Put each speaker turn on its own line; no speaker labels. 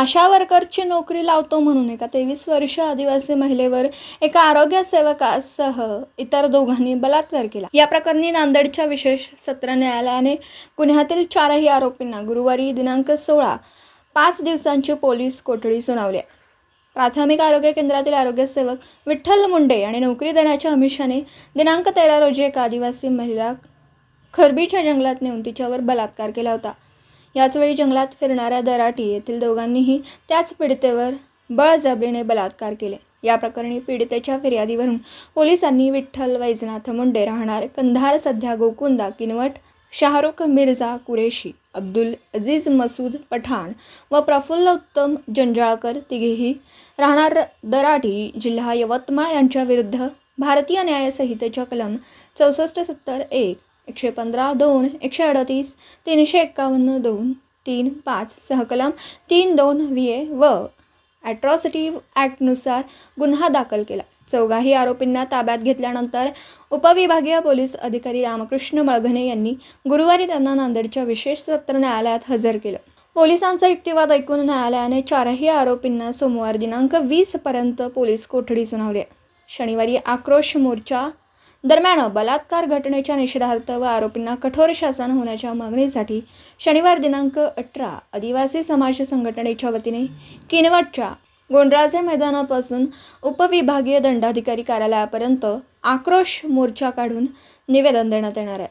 आशा वर्करची नोकरी लावतो म्हणून एका 23 वर्षीय आदिवासी महिलेवर एका आरोग्य सेवकासह इतर दोघांनी बलात्कार केला। या प्रकरणी नांदेडच्या विशेष सत्र न्यायालयाने गुन्ह्यातील 4ही आरोपींना गुरुवारी दिनांक 16 5 दिवसांची पोलीस कोठडी सुनावली। प्राथमिक आरोग्य केंद्रातील आरोग्य सेवक विठ्ठल मुंडे यांनी नोकरी देण्याच्या आमिषाने दिनांक 13 रोजी एका आदिवासी महिला खरबीच्या जंगलात नेऊन तिच्यावर बलात्कार केला होता। याचवेळी जंगलात फिरणाऱ्या दराटी येथील दोघांनीही त्याच पीडितेवर बळजबरीने बलात्कार केले। या प्रकरणी पीडितेच्या फिर्यादीवरून पोलिसांनी विठ्ठल वैजनाथ मुंडे राहणार कंधार सध्या गोकुंदा किनवट, शाहरुख मिर्झा कुरेशी, अब्दुल अजीज मसूद पठाण व प्रफुल्ल उत्तम जंजाळकर तिघेही राहणार दराटी जिल्हा यवतमाळ यांच्या विरुद्ध भारतीय न्याय संहितेच्या कलम 64-70-1, 115-2, 138, 351-2, 3-5 सहकलम 3-2 VA व ॲट्रॉसिटी ॲक्टनुसार गुन्हा दाखल केला। चौघाही आरोपींना ताब्यात घेतल्यानंतर उपविभागीय पोलीस अधिकारी रामकृष्ण मळघणे यांनी गुरुवारी त्यांना नांदेडच्या विशेष सत्र न्यायालयात हजर केलं। पोलिसांचा युक्तिवाद ऐकून न्यायालयाने 4ही आरोपींना सोमवार दिनांक 20 पर्यंत पोलीस कोठडी सुनावली। शनिवारी आक्रोश मोर्चा दरम्यान बलात्कार घटनेच्या निषेधार्थ व आरोपींना कठोर शासन होण्याच्या मागणीसाठी शनिवार दिनांक 18 आदिवासी समाज संघटनेच्या वतीने किनवटच्या गोंडराजे मैदानापासून उपविभागीय दंडाधिकारी कार्यालयापर्यंत आक्रोश मोर्चा काढून निवेदन देण्यात येणार आहे।